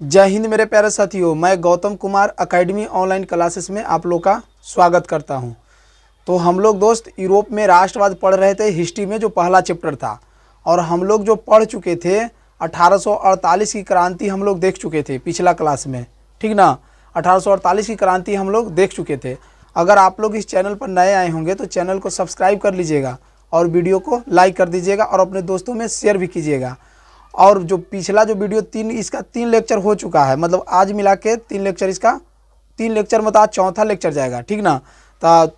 जय हिंद मेरे प्यारे साथियों, मैं Gautam Kumar academy online classes में आप लोग का स्वागत करता हूं। तो हम लोग दोस्त यूरोप में राष्ट्रवाद पढ़ रहे थे, हिस्ट्री में जो पहला चैप्टर था, और हम लोग जो पढ़ चुके थे 1848 की क्रांति हम लोग देख चुके थे पिछला क्लास में, ठीक ना। 1848 की क्रांति हम लोग देख चुके थे। अगर आप लोग इस चैनल पर नए आए होंगे तो चैनल को सब्सक्राइब कर लीजिएगा और वीडियो को लाइक कर दीजिएगा और अपने दोस्तों में शेयर भी कीजिएगा। और जो पिछला जो वीडियो इसका 3 लेक्चर हो चुका है, मतलब आज मिला के 3 लेक्चर, इसका 3 लेक्चर मतलब आज चौथा लेक्चर जाएगा, ठीक ना। तो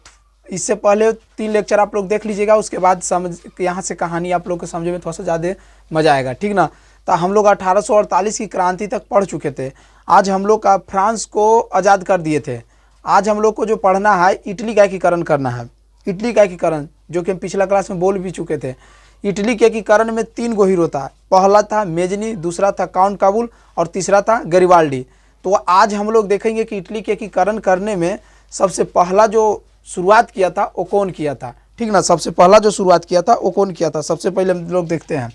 इससे पहले 3 लेक्चर आप लोग देख लीजिएगा, उसके बाद समझ यहाँ से कहानी आप लोग को समझने में थोड़ा सा ज़्यादा मज़ा आएगा, ठीक ना। तो हम लोग 1848 की क्रांति तक पढ़ चुके थे। आज हम लोग का फ्रांस को आज़ाद कर दिए थे। आज हम लोग को जो पढ़ना है इटली का एकीकरण करना है। इटली का एकीकरण जो कि हम पिछला क्लास में बोल भी चुके थे। इटली के एकीकरण में 3 गो हीरो था। पहला था मेजनी, दूसरा था काउंट काबुल और तीसरा था गरिबाल्डी। तो आज हम लोग देखेंगे कि इटली के एकीकरण करने में सबसे पहला जो शुरुआत किया था वो कौन किया था, ठीक ना। सबसे पहला जो शुरुआत किया था वो कौन किया था, सबसे पहले हम लोग देखते हैं।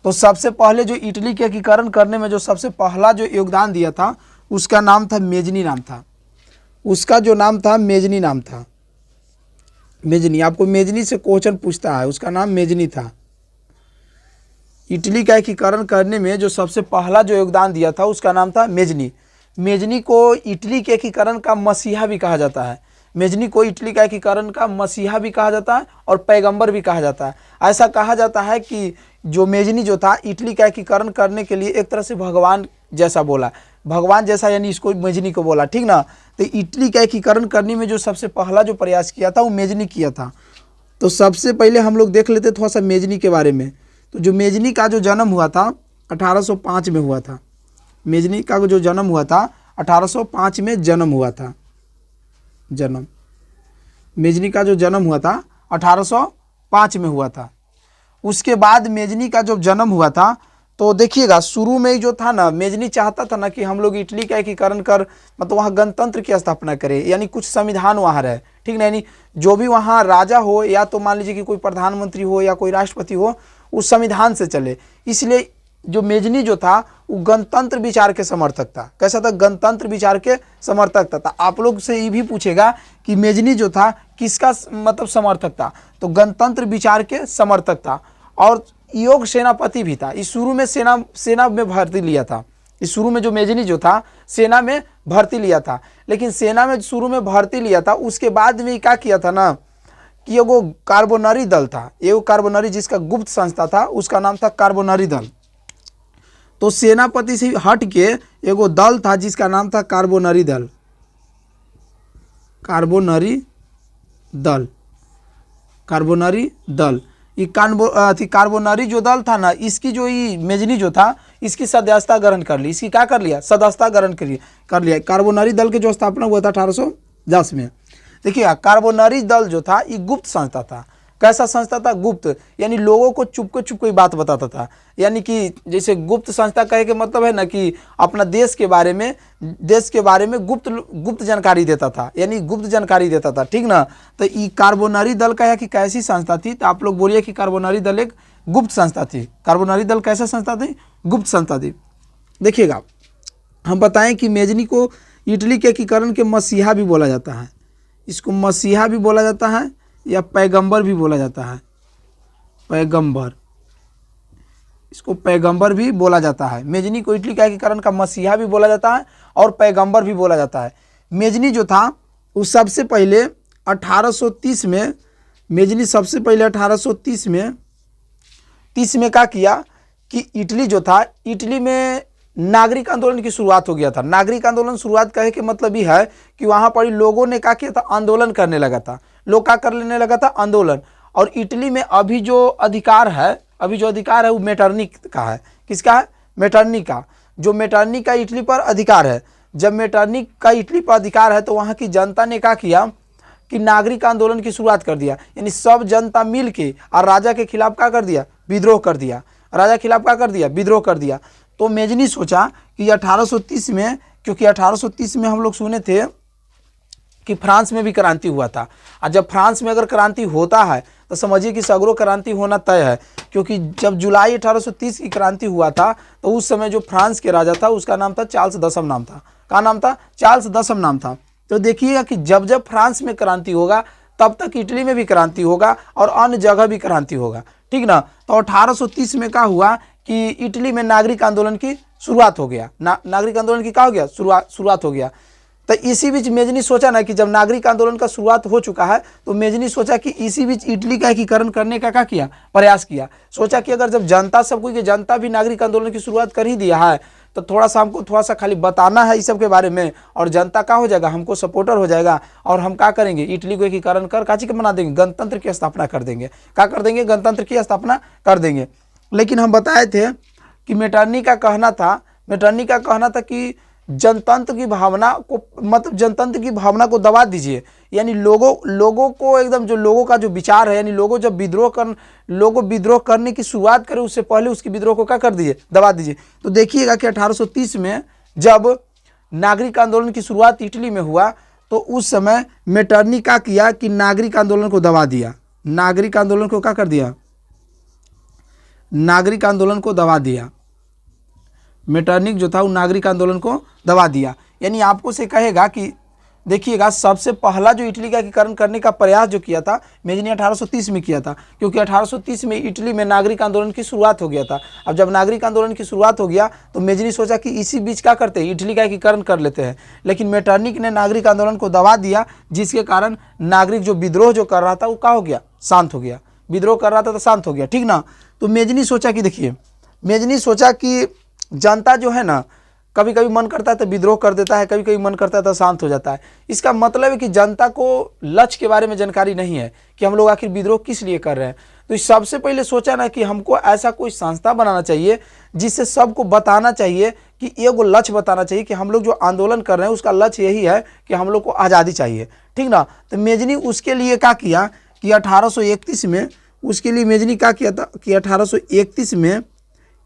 तो सबसे पहले जो इटली के एकीकरण करने में जो सबसे पहला जो योगदान दिया था उसका नाम था मेजनी नाम था। उसका जो नाम था मेजनी नाम था। मेजनी, आपको मेजनी से क्वेश्चन पूछता है, उसका नाम मेजनी था। इटली का एकीकरण करने में जो सबसे पहला जो योगदान दिया था उसका नाम था मेजनी। मेजनी को इटली के एकीकरण का मसीहा भी कहा जाता है। मेजनी को इटली का एकीकरण का मसीहा भी कहा जाता है और पैगंबर भी कहा जाता है। ऐसा कहा जाता है कि जो मेजनी जो था इटली का एकीकरण करने के लिए एक तरह से भगवान जैसा बोला, भगवान जैसा यानी इसको मेजनी को बोला, ठीक ना। तो इटली का एकीकरण करने में जो सबसे पहला जो प्रयास किया था वो मेजनी किया था। तो सबसे पहले हम लोग देख लेते थोड़ा सा मेजनी के बारे में। तो जो मेजनी का जो जन्म हुआ था 1805 में हुआ था। मेजनी का जो जन्म हुआ था 1805 में जन्म हुआ था। जन्म मेजनी का जो जन्म हुआ था 1805 में हुआ था। उसके बाद मेजनी का जब जन्म हुआ था तो देखिएगा शुरू में जो था ना, मेजनी चाहता था ना कि हम लोग इटली का एकीकरण कर मतलब वहाँ गणतंत्र की स्थापना करें, यानी कुछ संविधान वहाँ रहे, ठीक ना। यानी जो भी वहाँ राजा हो या तो मान लीजिए कि कोई प्रधानमंत्री हो या कोई राष्ट्रपति हो, उस संविधान से चले। इसलिए जो मेजनी जो था वो गणतंत्र विचार के समर्थक था। कैसा था? गणतंत्र विचार के समर्थक था। तो आप लोग से ये भी पूछेगा कि मेजनी जो था किसका मतलब समर्थक था, तो गणतंत्र विचार के समर्थक था। और योग सेनापति भी था। इस शुरू में सेना में भर्ती लिया था। इस शुरू में जो मेजनी जो था सेना में भर्ती लिया था, लेकिन सेना में शुरू में भर्ती लिया था, उसके बाद में क्या किया था ना कि एगो कार्बोनरी दल था। एगो कार्बोनरी जिसका गुप्त संस्था था उसका नाम था कार्बोनरी दल। तो सेनापति से हट के एगो दल था जिसका नाम था कार्बोनरी दल। कार्बोनरी दल, कार्बोनरी दल। ये कार्बोनरी जो दल था ना, इसकी जो ये मेजनी जो था इसकी सदस्यता ग्रहण कर ली। इसकी क्या कर लिया? सदस्यता ग्रहण कर लिया। कार्बोनरी दल के जो स्थापना हुआ था 1810 में। देखिए कार्बोनरी दल जो था ये गुप्त संस्था था। कैसा संस्था था? गुप्त, यानी लोगों को चुपके चुपके बात बताता था। यानी कि जैसे गुप्त संस्था कहे के मतलब है ना कि अपना देश के बारे में गुप्त जानकारी देता था, यानी गुप्त जानकारी देता था, ठीक ना। तो ये कार्बोनरी दल का है कि कैसी संस्था थी, तो आप लोग बोलिए कि कार्बोनरी दल एक गुप्त संस्था थी। कार्बोनरी दल कैसा संस्था थी? गुप्त संस्था थी। देखिएगा हम बताएं कि मेजनी को इटली के एकीकरण के मसीहा भी बोला जाता है। इसको मसीहा भी बोला जाता है या पैगंबर भी बोला जाता है। पैगंबर, इसको पैगंबर भी बोला जाता है। मेजनी को इटली का एकीकरण का मसीहा भी बोला जाता है और पैगंबर भी बोला जाता है। मेजनी जो था वो सबसे पहले 1830 में, मेजनी सबसे पहले 1830 में क्या किया कि इटली जो था, इटली में नागरिक आंदोलन की शुरुआत हो गया था। नागरिक आंदोलन शुरुआत कहे के मतलब ये है कि वहाँ पर लोगों ने क्या किया था? आंदोलन करने लगा था। लोग क्या करने लगा था? आंदोलन। और इटली में अभी जो अधिकार है वो मेटरनी का है। किसका है? मेटरनी का। जो मेटरनी का इटली पर अधिकार है। जब मेटरनी का इटली पर अधिकार है तो वहाँ की जनता ने क्या किया कि नागरिक आंदोलन की शुरुआत कर दिया। यानी सब जनता मिल के और राजा के खिलाफ क्या कर दिया? विद्रोह कर दिया। राजा के खिलाफ क्या कर दिया? विद्रोह कर दिया। तो मेजनी सोचा कि 1830 में, क्योंकि 1830 में हम लोग सुने थे कि फ्रांस में भी क्रांति हुआ था। और जब फ्रांस में अगर क्रांति होता है तो समझिए कि सगरो क्रांति होना तय है, क्योंकि जब जुलाई 1830 की क्रांति हुआ था तो उस समय जो फ्रांस के राजा था उसका नाम था चार्ल्स दसम नाम था। क्या नाम था? चार्ल्स दसम नाम था। तो देखिएगा कि जब जब फ्रांस में क्रांति होगा तब तक इटली में भी क्रांति होगा और अन्य जगह भी क्रांति होगा, ठीक ना। तो 1830 में क्या हुआ कि इटली में नागरिक आंदोलन की शुरुआत हो गया। नागरिक आंदोलन की क्या हो गया? शुरुआत हो गया। तो इसी बीच मेजनी सोचा ना कि जब नागरिक आंदोलन का शुरुआत हो चुका है तो मेजनी सोचा कि इसी बीच इटली का एकीकरण करने का क्या किया? प्रयास किया। सोचा कि अगर जब जनता सब कोई, जनता भी नागरिक आंदोलन की शुरुआत कर ही दिया है तो थोड़ा सा हमको थोड़ा सा खाली बताना है इस सब के बारे में, और जनता क्या हो जाएगा? हमको सपोर्टर हो जाएगा, और हम क्या करेंगे? इटली को एकीकरण कर काची का बना देंगे, गणतंत्र की स्थापना कर देंगे। क्या कर देंगे? गणतंत्र की स्थापना कर देंगे। लेकिन हम बताए थे कि मेटरनी का कहना था कि जनतंत्र की भावना को, मतलब जनतंत्र की भावना को दबा दीजिए, यानी लोगों को एकदम, जो लोगों का जो विचार है, यानी लोगों जब विद्रोह करने की शुरुआत करें उससे पहले उसकी विद्रोह को क्या कर दीजिए? दबा दीजिए। तो देखिएगा कि 1830 में जब नागरिक आंदोलन की शुरुआत इटली में हुआ तो उस समय मेटरनी क्या किया कि नागरिक आंदोलन को दबा दिया। नागरिक आंदोलन को क्या कर दिया? नागरिक आंदोलन को दबा दिया। मेटरनिक जो था वो नागरिक आंदोलन को दबा दिया। यानी आपको से कहेगा कि देखिएगा सबसे पहला जो इटली का एकीकरण करने का प्रयास जो किया था मेजनी 1830 में किया था, क्योंकि 1830 में इटली में नागरिक आंदोलन की शुरुआत हो गया था। अब जब नागरिक आंदोलन की शुरुआत हो गया तो मेजनी सोचा कि इसी बीच क्या करते हैं? इटली का एकीकरण कर लेते हैं। लेकिन मेटरनिक ने नागरिक आंदोलन को दबा दिया, जिसके कारण नागरिक जो विद्रोह जो कर रहा था वो क्या हो गया? शांत हो गया। विद्रोह कर रहा था तो शांत हो गया, ठीक ना। तो मेजनी सोचा कि देखिए, मेजनी सोचा कि जनता जो है ना, कभी कभी मन करता है तो विद्रोह कर देता है, कभी कभी मन करता है तो शांत हो जाता है। इसका मतलब है कि जनता को लक्ष्य के बारे में जानकारी नहीं है कि हम लोग आखिर विद्रोह किस लिए कर रहे हैं। तो सबसे पहले सोचा ना कि हमको ऐसा कोई संस्था बनाना चाहिए जिससे सबको बताना चाहिए कि एगो लक्ष्य बताना चाहिए कि हम लोग जो आंदोलन कर रहे हैं उसका लक्ष्य यही है कि हम लोग को आज़ादी चाहिए, ठीक ना। तो मेजनी उसके लिए क्या किया कि 1831 में, उसके लिए मेजनी क्या किया था कि 1831 में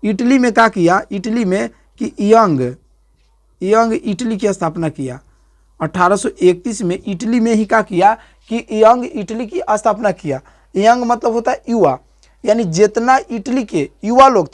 इटली में क्या किया? इटली में कि यंग इटली की स्थापना किया। 1831 में इटली में ही क्या किया कि यंग इटली की स्थापना किया। यंग मतलब होता है युवा, यानी जितना इटली के युवा लोग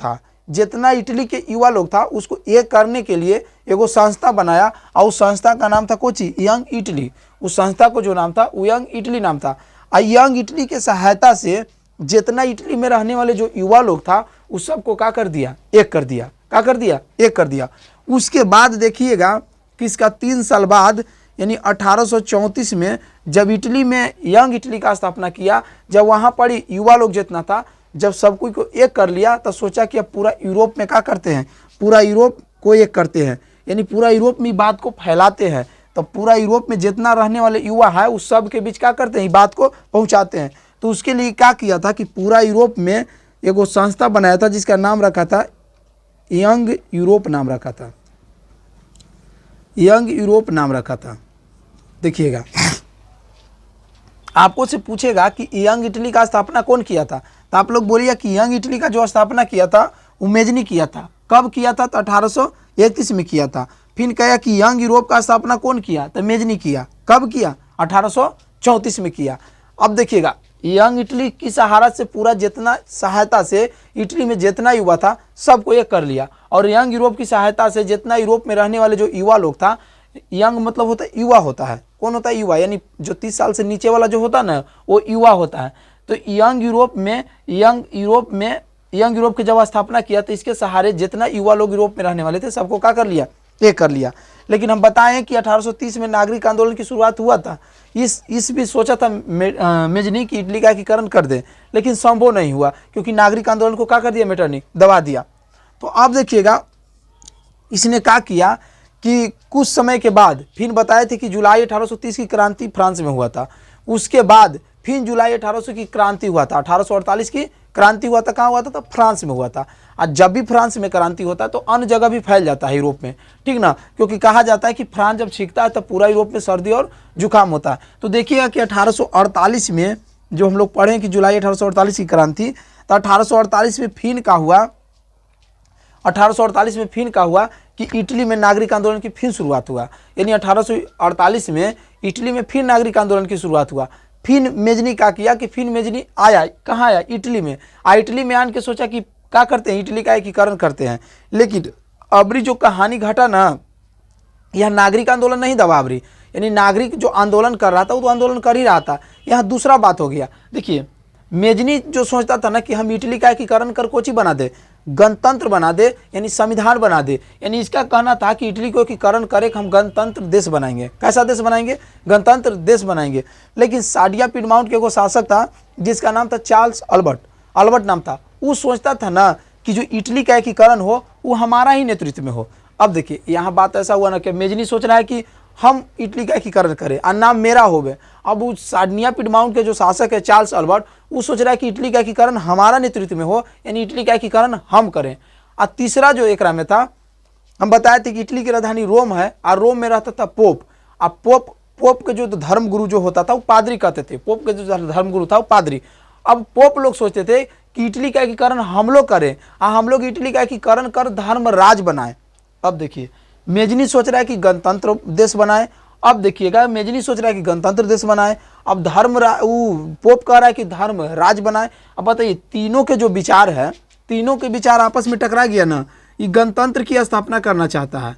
था उसको एक करने के लिए एगो संस्था बनाया, और उस संस्था का नाम था कोची? Young Italy. उस संस्था को जो नाम था वो यंग इटली नाम था। और यंग इटली के सहायता से जितना इटली में रहने वाले जो युवा लोग था उस सबको क्या कर दिया? एक कर दिया। क्या कर दिया? एक कर दिया। उसके बाद देखिएगा कि इसका 3 साल बाद यानी 1834 में जब इटली में यंग इटली का स्थापना किया, जब वहाँ पर युवा लोग जितना था, जब सब कोई को एक कर लिया तो सोचा कि अब पूरा यूरोप में क्या करते हैं? पूरा यूरोप को एक करते हैं, यानी पूरा यूरोप में बात को फैलाते हैं। तो पूरा यूरोप में जितना रहने वाले युवा है उस सब के बीच क्या करते हैं? बात को पहुँचाते हैं। तो उसके लिए क्या किया था कि पूरा यूरोप में एगो संस्था बनाया था जिसका नाम रखा था यंग यूरोप नाम रखा था। यंग यूरोप नाम रखा था। देखिएगा आपको से पूछेगा कि यंग इटली का स्थापना कौन किया था, तो आप लोग बोलिए कि यंग इटली का जो स्थापना किया था वो मेजनी किया था। कब किया था? तो 1831 में किया था। फिर कहा कि यंग यूरोप का स्थापना कौन किया? तो मेजनी किया। कब किया? 1834 में किया। अब देखिएगा यंग इटली की सहारा से पूरा जितना सहायता से इटली में जितना युवा था सबको एक कर लिया, और यंग यूरोप की सहायता से जितना यूरोप में रहने वाले जो युवा लोग था, यंग मतलब होता है युवा होता है। कौन होता है? युवा, यानी जो 30 साल से नीचे वाला जो होता है ना वो युवा होता है। तो यंग यूरोप की जब स्थापना किया तो इसके सहारे जितना युवा लोग यूरोप में रहने वाले थे सबको क्या कर लिया? एक कर लिया। लेकिन हम बताएं कि 1830 में नागरिक आंदोलन की शुरुआत हुआ था। इस भी सोचा था मेजनी की इटली का एकीकरण कर दे, लेकिन संभव नहीं हुआ क्योंकि नागरिक आंदोलन को क्या कर दिया? मेटरनी दबा दिया। तो अब देखिएगा इसने क्या किया कि कुछ समय के बाद फिर बताए थे कि जुलाई 1830 की क्रांति फ्रांस में हुआ था। उसके बाद फिर जुलाई 1800 की क्रांति हुआ था। 1848 की क्रांति हुआ था। कहाँ हुआ था? तो फ्रांस में हुआ था। और जब भी फ्रांस में क्रांति होता है तो अन्य जगह भी फैल जाता है यूरोप में, ठीक ना, क्योंकि कहा जाता है कि फ्रांस जब छींकता है तो पूरा यूरोप में सर्दी और जुकाम होता है। तो देखिएगा कि 1848 में जो हम लोग पढ़ें कि जुलाई 1848 की क्रांति, तो 1848 में फिर क्या हुआ? 1848 में फिर क्या हुआ कि इटली में नागरिक आंदोलन की फिर शुरुआत हुआ, यानी 1848 में इटली में फिर नागरिक आंदोलन की शुरुआत हुआ। फिर मेजनी क्या किया कि फिर मेजनी आया, कहाँ आया, इटली में। इटली में आन के सोचा कि क्या करते हैं, इटली का एकीकरण करते हैं। लेकिन अबरी जो कहानी घटा ना, यह नागरिक आंदोलन नहीं दबा अबरी, यानी नागरिक जो आंदोलन कर रहा था वो तो आंदोलन कर ही रहा था, यहाँ दूसरा बात हो गया। देखिए मेजनी जो सोचता था ना कि हम इटली का एकीकरण कर कोची बना दे, गणतंत्र बना दे, यानी संविधान बना दे, यानी इसका कहना था कि इटली को एकीकरण करे हम गणतंत्र देश बनाएंगे। कैसा देश बनाएंगे, गणतंत्र देश बनाएंगे। लेकिन साडिया पिडमाउंट के एगो शासक था जिसका नाम था चार्ल्स अल्बर्ट नाम था, वो सोचता था ना कि जो इटली का एकीकरण हो वो हमारा ही नेतृत्व में हो। अब देखिए यहाँ बात ऐसा हुआ ना कि मेजनी सोच रहा है कि हम इटली का एकीकरण करें और नाम मेरा होवे। अब वो साडिया पिडमाउंट के जो शासक है चार्ल्स अल्बर्ट, वो सोच रहा है कि इटली का एकीकरण हमारा नेतृत्व में हो, यानी इटली का एकीकरण हम करें। और तीसरा जो एकरा में था, हम बताए थे कि इटली की राजधानी रोम है और रोम में रहता था पोप। अब पोप के जो धर्मगुरु जो होता था वो पादरी कहते थे, पोप के जो धर्मगुरु था वो पादरी। अब पोप लोग सोचते थे कि इटली का एकीकरण हम लोग करें और हम लोग इटली का एकीकरण कर धर्म राज बनाए। अब देखिए मेजनी सोच रहा है कि गणतंत्र देश बनाए। अब देखिएगा मेजनी सोच रहा है कि गणतंत्र देश बनाए, अब पोप कह रहा है कि धर्म राज बनाए। अब बताइए तीनों के जो विचार है, तीनों के विचार आपस में टकरा गया ना। ये गणतंत्र की स्थापना करना चाहता है,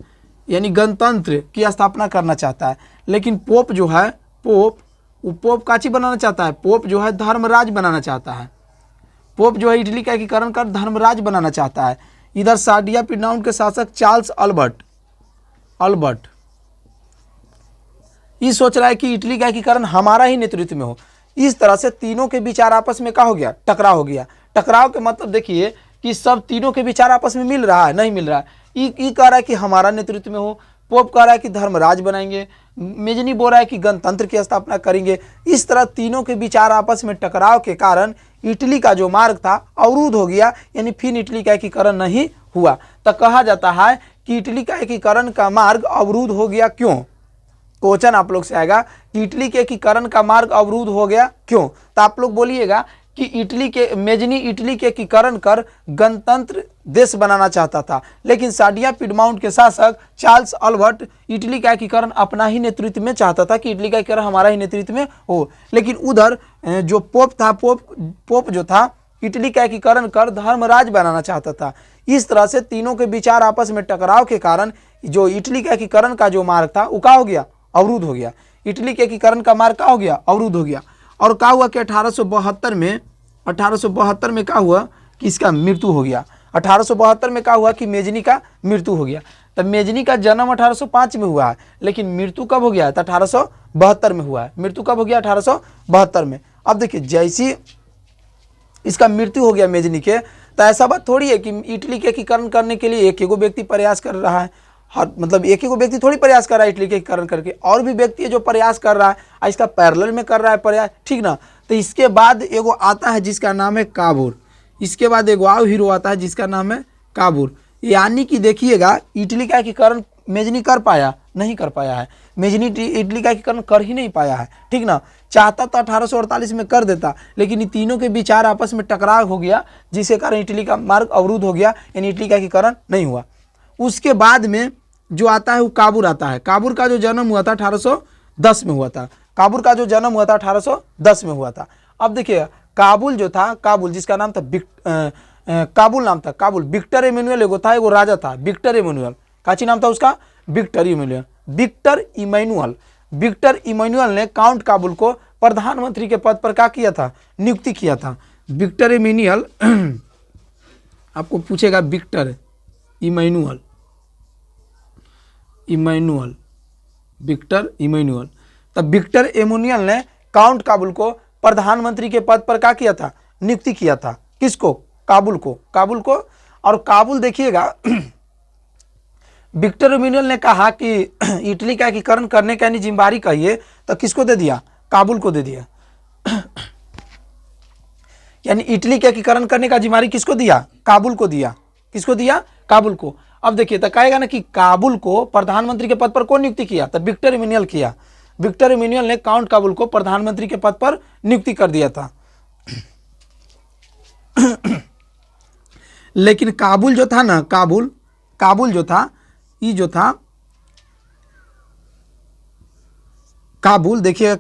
यानी गणतंत्र की स्थापना करना चाहता है, लेकिन पोप जो है पोप काची बनाना चाहता है, पोप जो है धर्मराज बनाना चाहता है। पोप जो है इटली का एकीकरण कर धर्मराज बनाना चाहता है। इधर साडिया पिडमाउंट के शासक चार्ल्स अल्बर्ट ये सोच रहा है कि इटली का एकीकरण हमारा ही नेतृत्व में हो। इस तरह से तीनों के विचार आपस में क्या हो गया, टकराव हो गया। टकराव के मतलब देखिए कि सब तीनों के विचार आपस में मिल रहा है, नहीं मिल रहा है। ये कह रहा है कि हमारा नेतृत्व में हो, पोप कह रहा है कि धर्मराज बनाएंगे, मेजनी बोल रहा है कि गणतंत्र की स्थापना करेंगे। इस तरह तीनों के विचार आपस में टकराव के कारण इटली का जो मार्ग था अवरुद्ध हो गया, यानी फिर इटली का एकीकरण नहीं हुआ। तो कहा जाता है कि इटली का एकीकरण का मार्ग अवरुद्ध हो गया क्यों। क्वेश्चन आप लोग से आएगा कि इटली के एकीकरण का मार्ग अवरुद्ध हो गया क्यों, तो आप लोग बोलिएगा कि मेजनी इटली के एकीकरण कर गणतंत्र देश बनाना चाहता था, लेकिन साडिया पिडमाउंट के शासक चार्ल्स अल्बर्ट इटली का एकीकरण अपना ही नेतृत्व में चाहता था कि इटली का एकीकरण हमारा ही नेतृत्व में हो। लेकिन उधर जो पोप था, पोप जो था इटली का एकीकरण कर धर्मराज बनाना चाहता था। इस तरह से तीनों के विचार आपस में टकराव के कारण जो इटली का एकीकरण का जो मार्ग था वो क्या हो गया, अवरुद्ध हो गया। इटली के एकीकरण का मार्ग क्या हो गया, अवरुद्ध हो गया। और क्या हुआ कि 1872 में क्या हुआ कि इसका मृत्यु हो गया। 1872 में क्या हुआ कि मेजनी का मृत्यु हो गया। तब मेजनी का जन्म 1805 में हुआ है, लेकिन मृत्यु कब हो गया, तो 1872 में हुआ है। मृत्यु कब हो गया, 1872 में। अब देखिए जैसी इसका मृत्यु हो गया मेजनी के, तो ऐसा बात थोड़ी है कि इटली के एकीकरण करने के लिए एक एगो व्यक्ति प्रयास कर रहा है। हर मतलब एक ही व्यक्ति थोड़ी प्रयास कर रहा है इटली के एकीकरण करके, और भी व्यक्ति है जो प्रयास कर रहा है, इसका पैरेलल में कर रहा है प्रयास, ठीक ना। तो इसके बाद एगो आता है जिसका नाम है काबूर, इसके बाद एगो और हीरो आता है जिसका नाम है काबूर। यानी कि देखिएगा इटली का एकीकरण मेजनी कर पाया, नहीं कर पाया है। मेजनी इटली का एकीकरण कर ही नहीं पाया है, ठीक ना। चाहता तो 1848 में कर देता, लेकिन इन तीनों के विचार आपस में टकराव हो गया, जिसके कारण इटली का मार्ग अवरुद्ध हो गया, यानी इटली का एकीकरण नहीं हुआ। उसके बाद में जो आता है वो काबूर आता है। काबूर का जो जन्म हुआ था 1810 में हुआ था। काबूल का जो जन्म हुआ था 1810 में हुआ था। अब देखिए काबुल जो था, काबुल जिसका नाम था काबुल नाम था, काबुल विक्टर इमैनुअल एगो था, एगो राजा था विक्टर इमैनुअल। काची नाम था उसका, विक्टर इमैनुअल। विक्टर इमैनुअल ने काउंट काबुल को प्रधानमंत्री के पद पर क्या किया था, नियुक्ति किया था। विक्टर इमैनुअल आपको पूछेगा, विक्टर इमैनुअल, विक्टर इमैनुअल। तब विक्टर इमैनुअल ने काउंट काबुल को प्रधानमंत्री के पद पर क्या किया था, नियुक्ति किया था। किसको, काबुल को। और काबुल देखिएगा विक्टर इमैनुअल ने कहा कि इटली का एकीकरण करने का जिम्मेदारी कहिए तो किसको दे दिया, काबुल को दे दिया। यानी इटली का एकीकरण करने का जिम्मेदारी किसको दिया, काबुल को दिया। किसको दिया, काबुल को। अब देखिए तो कहेगा ना कि काबुल को प्रधानमंत्री के पद पर कौन नियुक्ति किया, तो विक्टर इमैनुअल किया। विक्टर इमैनुअल ने काउंट काबुल को प्रधानमंत्री के पद पर नियुक्ति कर दिया था। लेकिन काबुल जो था ना, काबुल जो था ये जो था काबुल, देखिएगा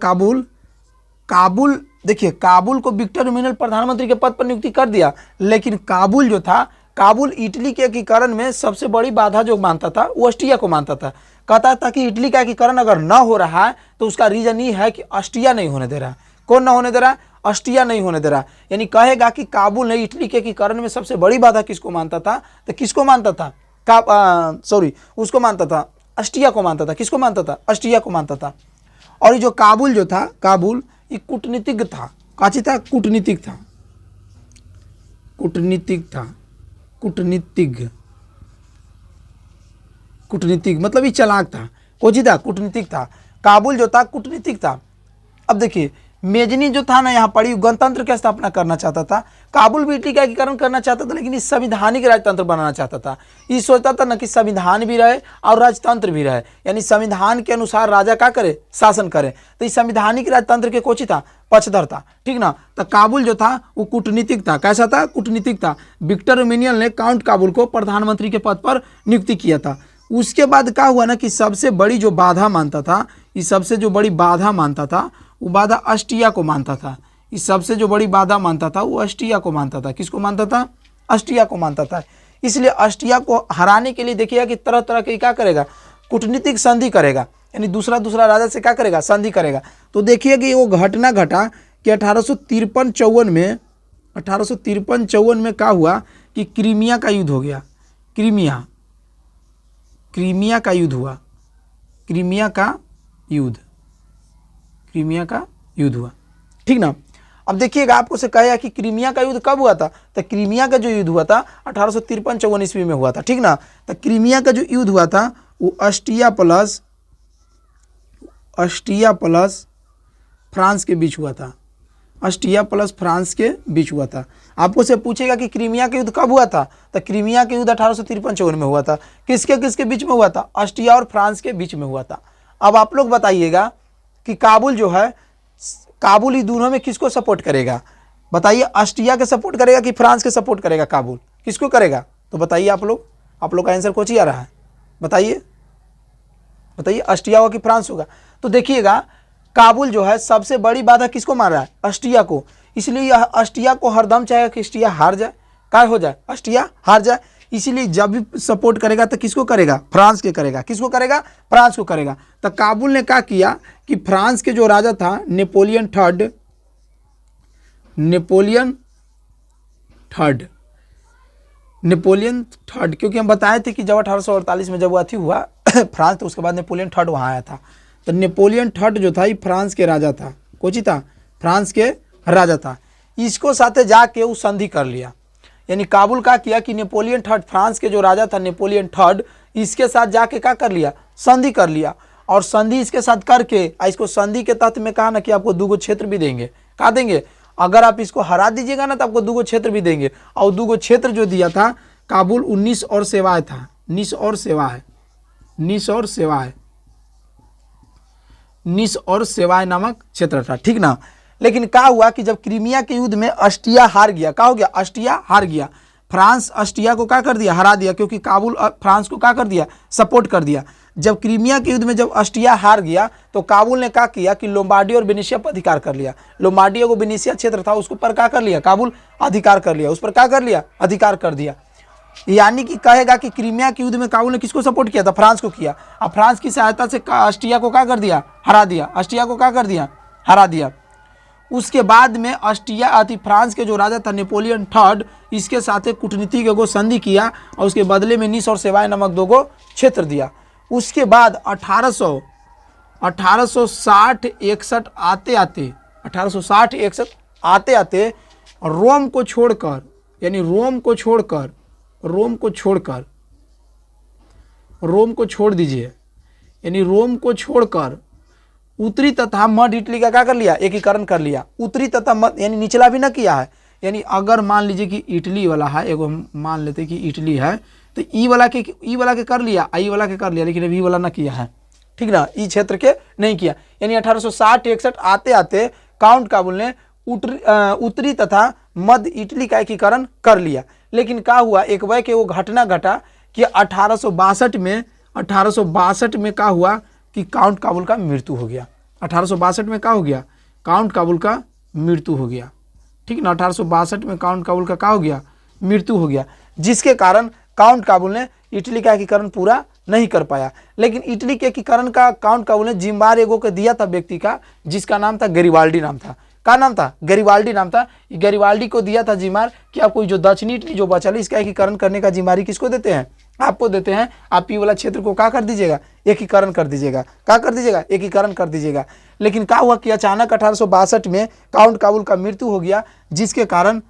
काबुल देखिए काबुल को विक्टर एमेनुअल प्रधानमंत्री के पद पर नियुक्ति कर दिया, लेकिन काबुल जो था, काबुल इटली के एकीकरण में सबसे बड़ी बाधा जो मानता था वो ऑस्ट्रिया को मानता था। कहता था कि इटली का एकीकरण अगर ना हो रहा है तो उसका रीजन ये है कि ऑस्ट्रिया नहीं होने दे रहा है। कौन ना होने दे रहा है? ऑस्ट्रिया नहीं होने दे रहा। यानी कहेगा कि काबुल ने इटली के एकीकरण में सबसे बड़ी बाधा किसको मानता था? तो किसको मानता था? उसको मानता था, ऑस्ट्रिया को मानता था। किसको मानता था? ऑस्ट्रिया को मानता था। और ये जो काबुल जो था, काबुल ये कूटनीतिज्ञ था। काची था? कूटनीतिक था, कूटनीतिक मतलब ये चालाक था। कोची था? कूटनीतिक था। काबुल जो था कूटनीतिक था। अब देखिए मेजनी जो था ना, यहाँ पड़ी गणतंत्र की स्थापना करना चाहता था। काबुल भी इटली का एकीकरण करना चाहता था, लेकिन इस संविधानिक राजतंत्र बनाना चाहता था। ये सोचता था ना कि संविधान भी रहे और राजतंत्र भी रहे, यानी संविधान के अनुसार राजा क्या करे? शासन करे। तो इस संविधानिक राजतंत्र के कोची था? पक्षधर था, ठीक ना। तो काबुल जो था वो कूटनीतिक था। कैसा था? कूटनीतिक था। विक्टर एमेनुअल ने काउंट काबुल को प्रधानमंत्री के पद पर नियुक्ति किया था। उसके बाद क्या हुआ ना कि सबसे बड़ी जो बाधा मानता था, इस सबसे जो बड़ी बाधा मानता था वो बाधा ऑस्ट्रिया को मानता था। इस सबसे जो बड़ी बाधा मानता था वो ऑस्ट्रिया को मानता था। किसको मानता था? ऑस्ट्रिया को मानता था। इसलिए ऑस्ट्रिया को हराने के लिए देखिएगा कि तरह तरह के क्या करेगा? कूटनीतिक संधि करेगा, यानी दूसरा राजा से क्या करेगा? संधि करेगा। तो देखिए कि वो घटना घटा कि 1853-54 में क्या हुआ कि क्रीमिया का युद्ध हो गया। क्रीमिया का युद्ध हुआ। क्रीमिया का युद्ध हुआ, ठीक ना। अब देखिएगा आपको से कहा कि क्रीमिया का युद्ध कब हुआ था? तो क्रीमिया का जो युद्ध हुआ था 1853-54 ईस्वी में हुआ था, ठीक ना। तो क्रीमिया का जो युद्ध हुआ था वो ऑस्ट्रिया प्लस फ्रांस के बीच हुआ था। ऑस्ट्रिया प्लस फ्रांस के बीच हुआ था। आपको से पूछेगा कि क्रीमिया का युद्ध कब हुआ था? तो क्रीमिया का युद्ध 1853-54 में हुआ था। किसके किसके बीच में हुआ था? ऑस्ट्रिया और फ्रांस के बीच में हुआ था। अब आप लोग बताइएगा कि काबुल जो है, काबुल ही दोनों में किसको सपोर्ट करेगा? बताइए, ऑस्ट्रिया के सपोर्ट करेगा कि फ्रांस के सपोर्ट करेगा? काबुल किसको करेगा? तो बताइए आप लोग का आंसर कौन सी आ रहा है? बताइए, ऑस्ट्रिया होगा कि फ्रांस होगा? तो देखिएगा काबुल जो है सबसे बड़ी बाधा किसको मान रहा है? ऑस्ट्रिया को। इसलिए ऑस्ट्रिया को हरदम चाहेगा कि ऑस्ट्रिया हार जाए, क्या हो जाए? ऑस्ट्रिया हार जाए। इसीलिए जब भी सपोर्ट करेगा तो किसको करेगा? फ्रांस के करेगा। किसको करेगा? फ्रांस को करेगा। तो काबुल ने क्या किया कि फ्रांस के जो राजा था नेपोलियन थर्ड, क्योंकि हम बताए थे कि जब 1848 में जब वो अथी हुआ फ्रांस, तो उसके बाद नेपोलियन थर्ड वहाँ आया था। तो नेपोलियन थर्ड जो था ये फ्रांस के राजा था। कोची था? फ्रांस के राजा था। इसको साथे जाके वो संधि कर लिया। यानी काबुल का किया कि नेपोलियन थर्ड, फ्रांस के जो राजा था नेपोलियन थर्ड, इसके साथ जाके क्या कर लिया? संधि कर लिया। और संधि इसके साथ करके इसको संधि के तहत में कहा ना कि आपको 2 क्षेत्र भी देंगे। कहा देंगे? अगर आप इसको हरा दीजिएगा ना तो आपको 2 क्षेत्र भी देंगे। और 2 क्षेत्र जो दिया था काबुल 19 और सेवाएं था। 19 और सेवाएं नामक क्षेत्र था, ठीक ना। लेकिन क्या हुआ कि जब क्रीमिया के युद्ध में ऑस्ट्रिया हार गया, क्या हो गया? ऑस्ट्रिया हार गया। फ्रांस ऑस्ट्रिया को क्या कर दिया? हरा दिया, क्योंकि काबुल फ्रांस को क्या कर दिया? सपोर्ट कर दिया। जब क्रीमिया के युद्ध में जब ऑस्ट्रिया हार गया तो काबुल ने क्या किया कि लोम्बार्डी और वेनेशिया पर अधिकार कर लिया। लोम्बार्डी को वेनेशिया क्षेत्र था, उसको पर क्या कर लिया? काबुल अधिकार कर लिया, उस पर क्या कर लिया? अधिकार कर दिया। यानी कि कहेगा कि क्रीमिया के युद्ध में काबुल ने किसको सपोर्ट किया था? फ्रांस को किया। अब फ्रांस की सहायता से ऑस्ट्रिया को क्या कर दिया? हरा दिया। ऑस्ट्रिया को क्या कर दिया? हरा दिया। उसके बाद में ऑस्ट्रिया अति फ्रांस के जो राजा था नेपोलियन थर्ड, इसके साथ कूटनीतिक एगो संधि किया और उसके बदले में निस और सेवाएं नामक 2 क्षेत्र दिया। उसके बाद 1860-61 आते आते रोम को छोड़कर, यानी रोम को छोड़ दीजिए, यानी रोम को छोड़कर उत्तरी तथा मध्य इटली का क्या कर लिया? एकीकरण कर लिया। उत्तरी तथा मध्य यानी निचला भी ना किया है। यानी अगर मान लीजिए कि इटली वाला है, एगो मान लेते कि इटली है, तो ई वाला के कर लिया, आई वाला के कर लिया, लेकिन अभी वाला ना किया है, ठीक ना। ई क्षेत्र के नहीं किया। यानी 1860-61 आते आते काउंट काबुल ने उत्तरी तथा मध्य इटली का एकीकरण कर लिया। लेकिन क्या हुआ? एक वह के वो घटना घटा कि 1862 1862 में क्या हुआ कि काउंट काबुल का मृत्यु हो गया। 1862 में क्या हो गया, काउंट काबुल का मृत्यु हो गया। ठीक ना, 1862 में काउंट काबुल का क्या हो गया, मृत्यु हो गया, जिसके कारण काउंट काबुल ने इटली का एकीकरण पूरा नहीं कर पाया। लेकिन इटली के एकीकरण का काउंट काबुल ने जिम्बार एगो को दिया था व्यक्ति का, जिसका नाम था गरिबाल्डी नाम था। क्या नाम था, गरिबाल्डी नाम था। गरिबाल्डी को दिया था जिम्बार कि आपको जो दक्षिणी इटली जो बचा है इसका एकीकरण करने का जिम्मेदारी किसको देते हैं, आपको देते हैं। आप ये वाला क्षेत्र को क्या कर दीजिएगा, एकीकरण कर दीजिएगा। क्या कर दीजिएगा, एकीकरण कर दीजिएगा। लेकिन क्या हुआ कि अचानक 1862 में काउंट काबुल का मृत्यु हो गया, जिसके कारण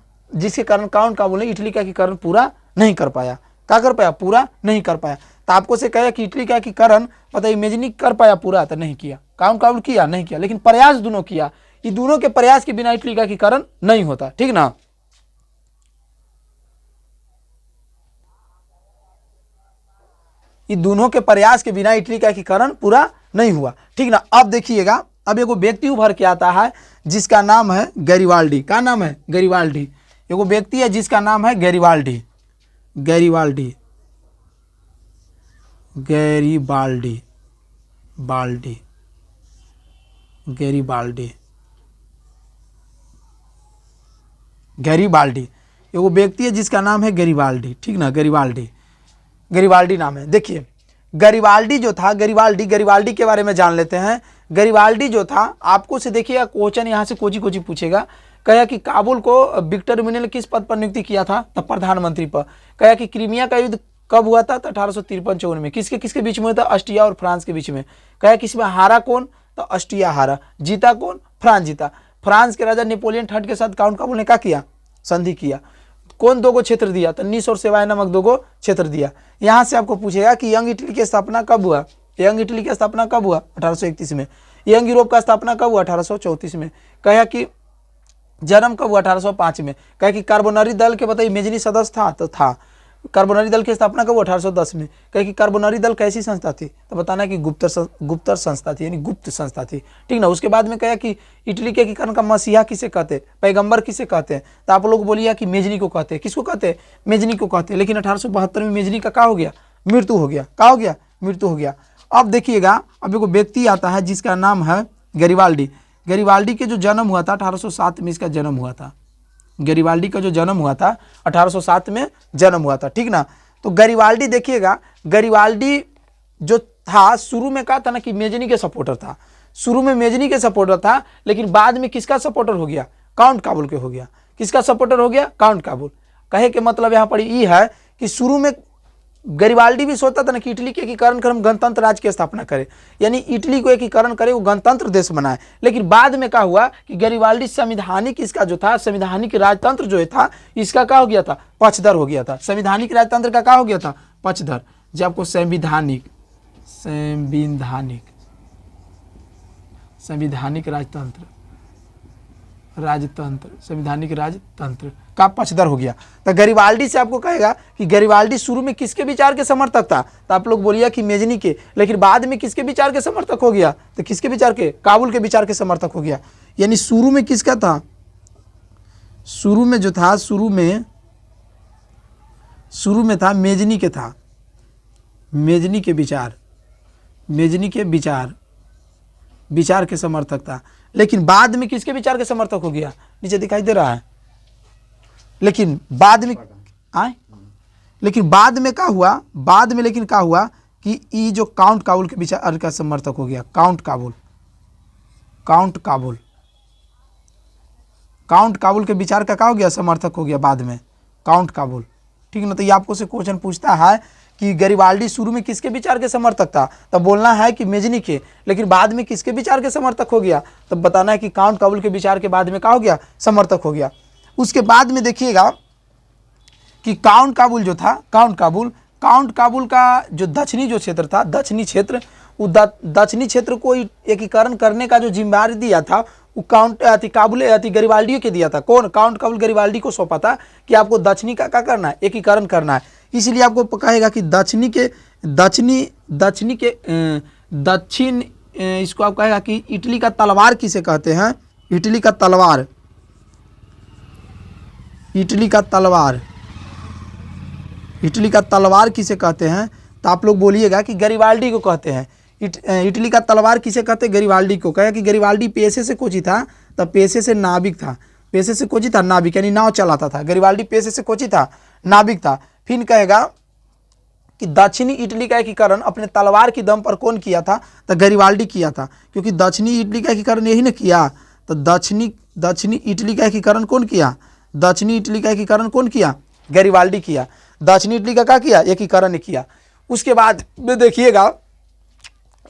काउंट काबुल ने इटली का एकीकरण पूरा नहीं कर पाया। क्या कर पाया, पूरा नहीं कर पाया। तो आपको से कहा कि इटली का एकीकरण पता इमेजिनी कर पाया पूरा, तो नहीं किया। काउंट काबुल किया, नहीं किया, लेकिन प्रयास दोनों किया। ये दोनों के प्रयास के बिना इटली का एकीकरण नहीं होता। ठीक ना, ये दोनों के प्रयास के बिना इटली का एकीकरण पूरा नहीं हुआ। ठीक ना, अब देखिएगा, अब एगो व्यक्ति उभर के आता है जिसका नाम है गैरिबाल्डी। क्या नाम है, गैरिबाल्डी। एगो व्यक्ति है जिसका नाम है गैरिबाल्डी, गैरिबाल्डी, गैरिबाल्डी, बाल्डी, गैरिबाल्डी, गैरिबाल्डी। एगो व्यक्ति है जिसका नाम है गैरिबाल्डी। ठीक ना, गैरिबाल्डी, गैरिबाल्डी नाम है। देखिए गैरिबाल्डी जो था, गैरिबाल्डी के बारे में जान लेते हैं। गैरिबाल्डी जो था, आपको से देखिएगा क्वेश्चन यहाँ से कोची कोची पूछेगा। कहा कि काबुल को विक्टर एमैनुअल ने किस पद पर नियुक्ति किया था, तो प्रधानमंत्री पर। कहा कि क्रीमिया का युद्ध कब हुआ था, तो 1853-54 में। किसके किसके बीच में हुआ था, ऑस्ट्रिया और फ्रांस के बीच में। कहा किसमें हारा कौन, तो ऑस्ट्रिया हारा। जीता कौन, फ्रांस जीता। फ्रांस के राजा नेपोलियन थर्ड के साथ काउंट काबुल ने क्या किया, संधि किया। कौन दो क्षेत्र दिया, तो नीस और सेवाय नामक दो क्षेत्र दिया। यहाँ से आपको पूछेगा कि यंग इटली की स्थापना कब हुआ। यंग इटली की स्थापना कब हुआ, 1831 में। यंग यूरोप का स्थापना कब हुआ, 1834 में। कहा कि जन्म कब हुआ, 1805 में। कहा कि कार्बोनरी दल के बताइए मेजनी सदस्य था, तो था। कार्बोनरी दल की स्थापना कब हुआ, 1810 में। कहे कि कार्बोनरी दल कैसी संस्था थी, तो बताना कि गुप्तर संस्था थी, यानी गुप्त संस्था थी। ठीक ना, उसके बाद में कहा कि इटली के एकीकरण का मसीहा किसे कहते, पैगंबर किसे कहते हैं, तो आप लोग बोलिए कि मेजनी को कहते हैं। किसको कहते हैं, मेजनी को कहते हैं। लेकिन 1872 में मेजनी का क्या हो गया, मृत्यु हो गया। क्या हो गया, मृत्यु हो गया। अब देखिएगा, अब एक व्यक्ति आता है जिसका नाम है गैरिबाल्डी। गैरिबाल्डी के जो जन्म हुआ था 1807 में, इसका जन्म हुआ था। गैरिबाल्डी का जो जन्म हुआ था 1807 में जन्म हुआ था। ठीक ना, तो गैरिबाल्डी देखिएगा, गैरिबाल्डी जो था शुरू में कहा था ना कि मेजनी के सपोर्टर था। शुरू में मेजनी के सपोर्टर था, लेकिन बाद में किसका सपोर्टर हो गया, काउंट काबुल के हो गया। किसका सपोर्टर हो गया, काउंट काबुल। कहे के मतलब यहाँ पर ये है कि शुरू में गैरिबाल्डी भी सोचता था ना कि इटली के एकीकरण कर हम गणतंत्र राज्य की स्थापना करें, यानी इटली को एकीकरण करे, वो गणतंत्र देश बनाए। लेकिन बाद में क्या हुआ कि गैरिबाल्डी संविधानिक इसका जो था, संविधानिक राजतंत्र जो था, इसका क्या हो गया था, पक्षधर हो गया था। संविधानिक राजतंत्र का क्या हो गया था, पक्षधर। जब आपको संविधानिक संविधानिक राजतंत्र का पक्षधर हो गया। तो गैरिबाल्डी से आपको कहेगा कि गैरिबाल्डी शुरू में किसके विचार के समर्थक था, तो आप लोग बोलिए कि मेजनी के। लेकिन बाद में किसके विचार के समर्थक हो गया, तो किसके विचार के, काबुल के विचार के समर्थक हो गया। यानी शुरू में किसका था, शुरू में जो था, शुरू में था मेजनी के था, मेजनी के विचार के समर्थक था। लेकिन बाद में किसके विचार के समर्थक हो गया, नीचे दिखाई दे रहा है। लेकिन बाद में क्या हुआ, लेकिन क्या हुआ कि ये जो काउंट काबुल के विचार का समर्थक हो गया। काउंट काबुल के विचार का क्या हो गया, समर्थक हो गया बाद में, काउंट काबुल। ठीक ना, तो ये आपको से क्वेश्चन पूछता है कि गैरिबाल्डी शुरू में किसके विचार के समर्थक था, तब बोलना है कि मेजनी के। लेकिन बाद में किसके विचार के समर्थक हो गया, तब बताना है कि काउंट काबुल के विचार के बाद में क्या हो गया, समर्थक हो गया। उसके बाद में देखिएगा कि काउंट काबुल जो था, काउंट काबुल का जो दक्षिणी जो क्षेत्र था, दक्षिणी क्षेत्र को एकीकरण करने का जो जिम्मेदारी दिया था, वो गैरिबाल्डी के दिया था। कौन, काउंट काबुल गैरिबाल्डी को सौंपा था कि आपको दक्षिणी का क्या करना है, एकीकरण करना है। इसलिए आपको कहेगा कि दक्षिण इसको आप कहेगा कि इटली का तलवार किसे कहते हैं, इटली का तलवार किसे कहते हैं, तो आप लोग बोलिएगा कि गरिबाल्डी को कहते हैं। इटली का तलवार किसे कहते हैं? गरिबाल्डी को। कहे कि गरिबाल्डी पेशे से कोची था, तब पेशे से नाविक था। पेशे से कोची था? नाविक, यानी नाव चलाता था। गरिबाल्डी पेशे से कोची था? नाविक था। फिर कहेगा कि दक्षिणी इटली का एकीकरण अपने तलवार की दम पर कौन किया था? तो गरिबाल्डी किया था, क्योंकि दक्षिणी इटली का एकीकरण यही ने किया। तो दक्षिणी इटली का एकीकरण कौन किया? दक्षिणी इटली का एकीकरण कौन किया? गरिबाल्डी किया। दक्षिणी इटली का क्या किया? एकीकरण ने किया। उसके बाद में देखिएगा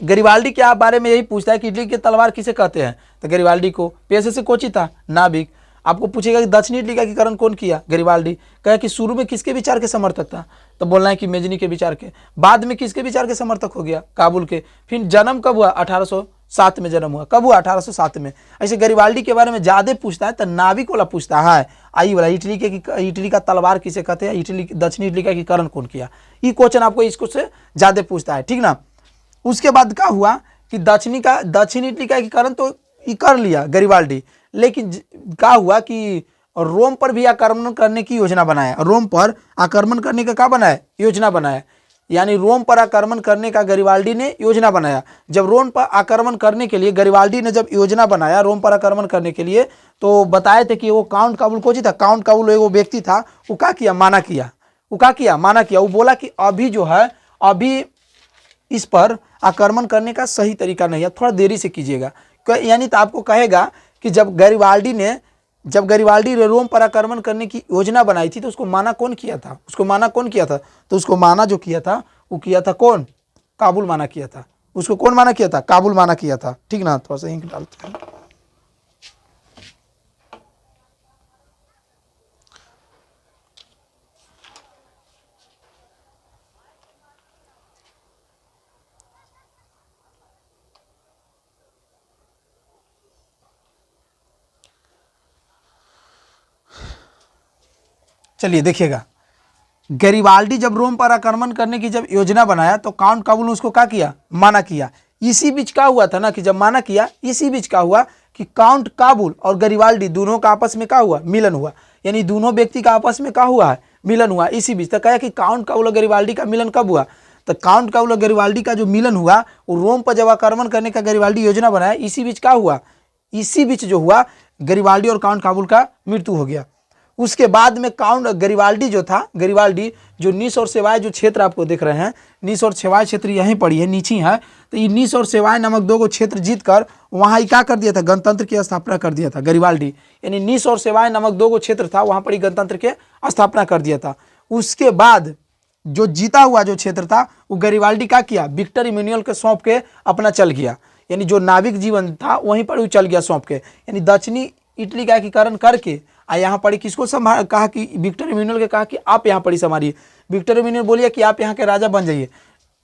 गरिबाल्डी के आप बारे में यही पूछता है कि इटली के तलवार किसे कहते हैं? तो गरिबाल्डी को। पेशे से कोची था? नाविक। आपको पूछेगा कि दक्षिणी इटली का एकीकरण कौन किया? गरिबाल्डी। कहे कि शुरू में किसके विचार के समर्थक था? तो बोलना है कि मेजनी के विचार के। बाद में किसके विचार के समर्थक हो गया? काबुल के। फिर जन्म कब हुआ? 1807 में जन्म हुआ। कब हुआ? 1807 में। ऐसे गरिबाल्डी के बारे में ज्यादा पूछता है तो नाविक वाला पूछता है। आई वाला इटली का तलवार किसे कहते हैं? दक्षिणी इटली का एकीकरण कौन किया? ये क्वेश्चन आपको इसको से ज्यादा पूछता है, ठीक ना। उसके बाद क्या हुआ कि दक्षिणी इटली का एकीकरण तो ये कर लिया गरिबाल्डी, लेकिन क्या हुआ कि रोम पर भी आक्रमण करने की योजना बनाया। रोम पर आक्रमण करने का क्या बनाया? योजना बनाया। यानी रोम पर आक्रमण करने का गरिबाल्डी ने योजना बनाया। जब रोम पर आक्रमण करने के लिए गरिबाल्डी ने जब योजना बनाया रोम पर आक्रमण करने के लिए, तो बताए थे कि वो काउंट काबुल को जी था। काउंट काबुल वो व्यक्ति था, वो क्या किया? माना किया। वो क्या किया? माना किया। वो बोला कि अभी जो है, अभी इस पर आक्रमण करने का सही तरीका नहीं है, थोड़ा देरी से कीजिएगा। यानी तो आपको कहेगा कि जब गरिबाल्डी ने रोम पर आक्रमण करने की योजना बनाई थी तो उसको माना कौन किया था? उसको माना कौन किया था? तो उसको माना जो किया था वो किया था कौन? काबुल माना किया था। उसको कौन माना किया था? काबुल माना किया था, ठीक ना। थोड़ा सा इंक डालते हैं। चलिए देखिएगा, गरिबाल्डी जब रोम पर आक्रमण करने की जब योजना बनाया तो काउंट काबुल ने उसको क्या किया? माना किया। इसी बीच क्या हुआ था ना कि जब माना किया, इसी बीच क्या हुआ कि काउंट काबुल और गरिबाल्डी दोनों का आपस में क्या हुआ? मिलन हुआ। यानी दोनों व्यक्ति का आपस में क्या हुआ है? मिलन हुआ। इसी बीच तो कहा कि काउंट काबुल और गरिबाल्डी का मिलन कब हुआ? तो काउंट काबुल और गरिबाल्डी का जो मिलन हुआ वो रोम पर जब आक्रमण करने का गरिबाल्डी योजना बनाया, इसी बीच क्या हुआ? इसी बीच जो हुआ गरिबाल्डी और काउंट काबुल का मृत्यु हो गया। उसके बाद में गरिबाल्डी जो नीस और सेवाय जो क्षेत्र आपको देख रहे हैं, नीस और सेवाय क्षेत्र यहीं पड़ी है, नीचे है। तो ये नीस और सेवाय नामक दो को क्षेत्र जीतकर वहाँ ही क्या कर दिया था? गणतंत्र की स्थापना कर दिया था गरिबाल्डी। यानी नीस और सेवाय नामक दो को क्षेत्र था, वहाँ पर ही गणतंत्र के स्थापना कर दिया था। उसके बाद जो जीता हुआ जो क्षेत्र था वो गरिबाल्डी क्या किया? विक्टर इमैनुअल के सौंप के अपना चल गया। यानी जो नाविक जीवन था वहीं पर वो चल गया सौंप के। यानी दक्षिणी इटली का एकीकरण करके यहाँ पर किसको संभाल, कहा कि विक्टर इमैनुअल के कहा कि आप यहाँ पर संभालिए। विक्टर इमैनुअल बोलिए कि आप यहाँ के राजा बन जाइए।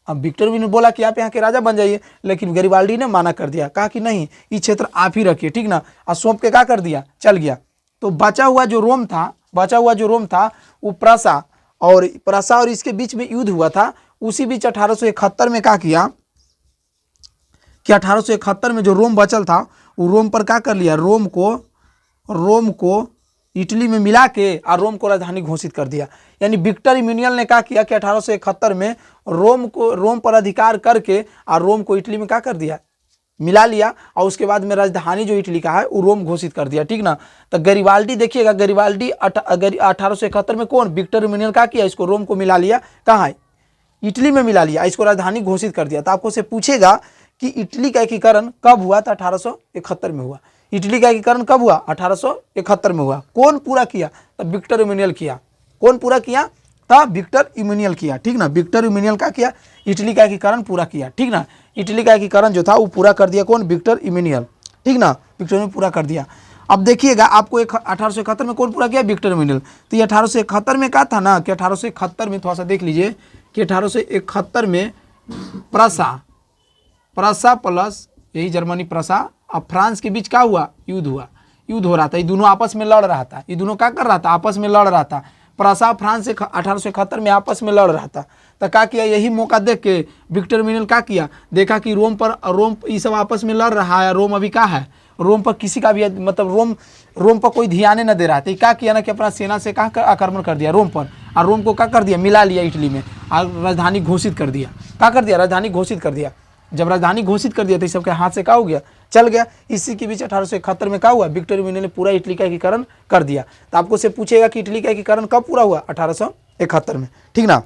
अब विक्टर इमैनुअल बोला कि आप यहाँ के राजा बन जाइए, लेकिन गरिबाल्डी ने माना कर दिया, कहा कि नहीं, ये क्षेत्र आप ही रखिए, ठीक ना। और सौंप के क्या कर दिया? चल गया। तो बचा हुआ जो रोम था वो प्रसा और इसके बीच में युद्ध हुआ था। उसी बीच 1871 में क्या किया कि 1871 में जो रोम बचल था वो रोम पर क्या कर लिया? रोम को इटली में मिला के और रोम को राजधानी घोषित कर दिया। यानी विक्टर इमैनुअल ने क्या किया कि 1871 में रोम पर अधिकार करके और रोम को इटली में क्या कर दिया? मिला लिया। और उसके बाद में राजधानी जो इटली का है वो रोम घोषित कर दिया, ठीक ना। तो गरिबाल्डी देखिएगा, गरिबाल्डी 1871 में कौन? विक्टर इमैनुअल क्या किया? इसको रोम को मिला लिया, कहाँ है? इटली में मिला लिया, इसको राजधानी घोषित कर दिया। तो आपको से पूछेगा कि इटली का एकीकरण कब हुआ? तो 1871 में हुआ। इटली का एकीकरण कब हुआ? 1871 में हुआ। कौन पूरा किया? तो विक्टर इमैनुअल किया। कौन पूरा किया? था विक्टर इमैनुअल किया, ठीक ना। विक्टर इमैनुअल का किया? इटली का एकीकरण पूरा किया, ठीक ना। इटली का एकीकरण जो था वो पूरा कर दिया कौन? विक्टर इमैनुअल, ठीक ना। विक्टर ने पूरा कर दिया। अब देखिएगा आपको 1871 में कौन पूरा किया? Victor Emmanuel. तो ये 1871 में क्या था ना कि 1871 में थोड़ा सा देख लीजिए कि 1871 में प्रसा प्लस यही जर्मनी प्रसा और फ्रांस के बीच क्या हुआ? युद्ध हुआ। युद्ध हो रहा था, ये दोनों आपस में लड़ रहा था। ये दोनों क्या कर रहा था? आपस में लड़ रहा था। प्रसा फ्रांस से 1871 में आपस में लड़ रहा था। तो क्या किया, यही मौका देख के विक्टर इमैनुअल क्या किया, देखा कि रोम ये सब आपस में लड़ रहा है, रोम अभी क्या है, रोम पर किसी का भी मतलब रोम पर कोई ध्यान न दे रहा था। क्या किया ना कि अपना सेना से कहाँ आक्रमण कर दिया रोम पर, और रोम को क्या कर दिया, मिला लिया इटली में, और राजधानी घोषित कर दिया। क्या कर दिया, राजधानी घोषित कर दिया। जब राजधानी घोषित कर दिया तो सबके हाथ से क्या हो गया, चल गया। इसी के बीच 1871 में क्या हुआ, विक्टर इमैनुअल ने पूरा इटली का एकीकरण कर दिया। तो आपको से पूछेगा कि इटली का एकीकरण कब पूरा हुआ, 1871 में, ठीक ना।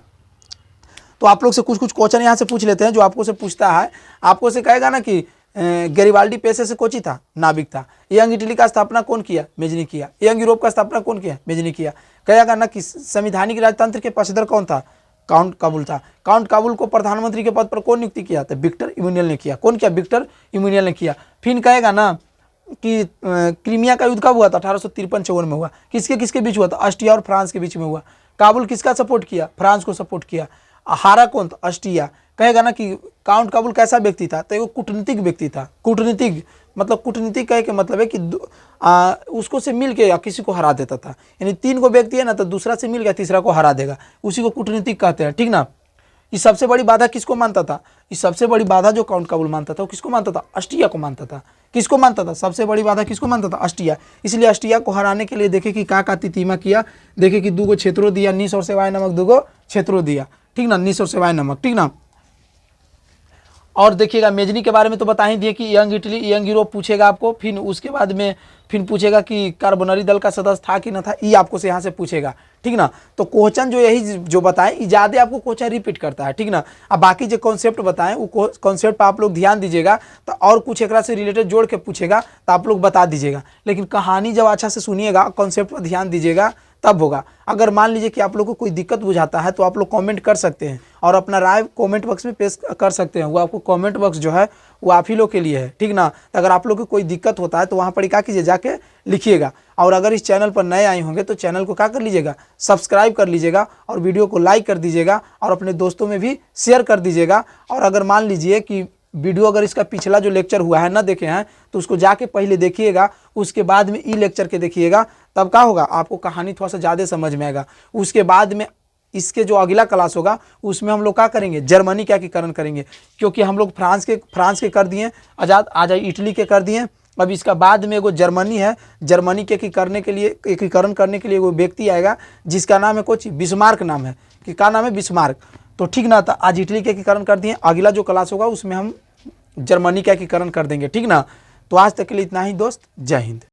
तो आप लोग से कुछ क्वेश्चन यहाँ से पूछ लेते हैं। जो आपको से पूछता है, आपको से कहेगा ना कि गैरिबाल्डी पेशे से कोची था, नाविक था। यंग इटली का स्थापना कौन किया, मेजनी किया। यंग यूरोप का स्थापना कौन किया, मेजनी किया। कहेगा ना कि संवैधानिक राजतंत्र के पक्षधर कौन था, काउंट काबुल था। काउंट काबुल को प्रधानमंत्री के पद पर कौन नियुक्ति किया, तो विक्टर इमैनुअल ने किया। कौन किया, विक्टर इमैनुअल ने किया। फिर कहेगा ना कि क्रीमिया का युद्ध कब हुआ था, 1853-54 में हुआ। किसके किसके बीच हुआ था, ऑस्ट्रिया और फ्रांस के बीच में हुआ। काबुल किसका सपोर्ट किया, फ्रांस को सपोर्ट किया। हारा कौन था, ऑस्ट्रिया। कहेगा ना कि काउंट काबुल कैसा व्यक्ति था, तो एक कूटनीतिक व्यक्ति था। कूटनीतिक मतलब कूटनीतिक कहे के मतलब है कि उसको से मिल के किसी को हरा देता था। यानी 3 को व्यक्ति है ना, तो दूसरा से मिल गया तीसरा को हरा देगा, उसी को कूटनीतिक कहते हैं, ठीक ना। ये सबसे बड़ी बाधा किसको मानता था, ये सबसे बड़ी बाधा जो काउंट काबुल मानता था वो किसको मानता था, ऑस्ट्रिया को मानता था। किसको मानता था, सबसे बड़ी बाधा किसको मानता था, ऑस्ट्रिया। इसलिए ऑस्ट्रिया को हराने के लिए देखे कि का तितीमा किया, देखे कि 2 क्षेत्रों दिया, नीस और सेवाएं नामक 2 क्षेत्रों दिया, ठीक ना, नीस और सेवाएं नामक, ठीक ना। और देखिएगा मेजनी के बारे में तो बता ही दिए कि यंग इटली, यंग यूरोप पूछेगा आपको। फिर उसके बाद में फिर पूछेगा कि कार्बोनरी दल का सदस्य था कि न था, ये आपको से यहाँ से पूछेगा, ठीक ना। तो क्वेश्चन जो यही जो बताएं ज़्यादा आपको क्वेश्चन रिपीट करता है, ठीक ना। अब बाकी जो कॉन्सेप्ट बताएं वो कॉन्सेप्ट पर आप लोग ध्यान दीजिएगा, तो और कुछ एक से रिलेटेड जोड़ के पूछेगा तो आप लोग बता दीजिएगा। लेकिन कहानी जब अच्छा से सुनिएगा, कॉन्सेप्ट पर ध्यान दीजिएगा, तब होगा। अगर मान लीजिए कि आप लोग को कोई दिक्कत बुझाता है तो आप लोग कमेंट कर सकते हैं और अपना राय कमेंट बॉक्स में पेश कर सकते हैं। वो आपको कमेंट बॉक्स जो है वो आप ही लोग के लिए है, ठीक ना। तो अगर आप लोग को कोई दिक्कत होता है तो वहाँ पर क्या कीजिए, जाके लिखिएगा। और अगर इस चैनल पर नए आए होंगे तो चैनल को क्या कर लीजिएगा, सब्सक्राइब कर लीजिएगा, और वीडियो को लाइक कर दीजिएगा, और अपने दोस्तों में भी शेयर कर दीजिएगा। और अगर मान लीजिए कि वीडियो अगर इसका पिछला जो लेक्चर हुआ है ना देखे हैं, तो उसको जाके पहले देखिएगा, उसके बाद में ई लेक्चर के देखिएगा, तब क्या होगा, आपको कहानी थोड़ा सा ज़्यादा समझ में आएगा। उसके बाद में इसके जो अगला क्लास होगा उसमें हम लोग क्या करेंगे, जर्मनी का एकीकरण करेंगे। क्योंकि हम लोग फ्रांस के कर दिए आज़ाद, आज इटली के कर दिए। अब इसका बाद में एगो जर्मनी है, जर्मनी के एकीकरण करने के लिए वो व्यक्ति आएगा जिसका नाम है कुछ बिस्मार्क नाम है, कि क्या नाम है, बिस्मार्क। तो ठीक ना, था आज इटली के एकीकरण कर दिए। अगला जो क्लास होगा उसमें हम जर्मनी का एकीकरण कर देंगे, ठीक ना। तो आज तक के लिए इतना ही दोस्त, जय हिंद।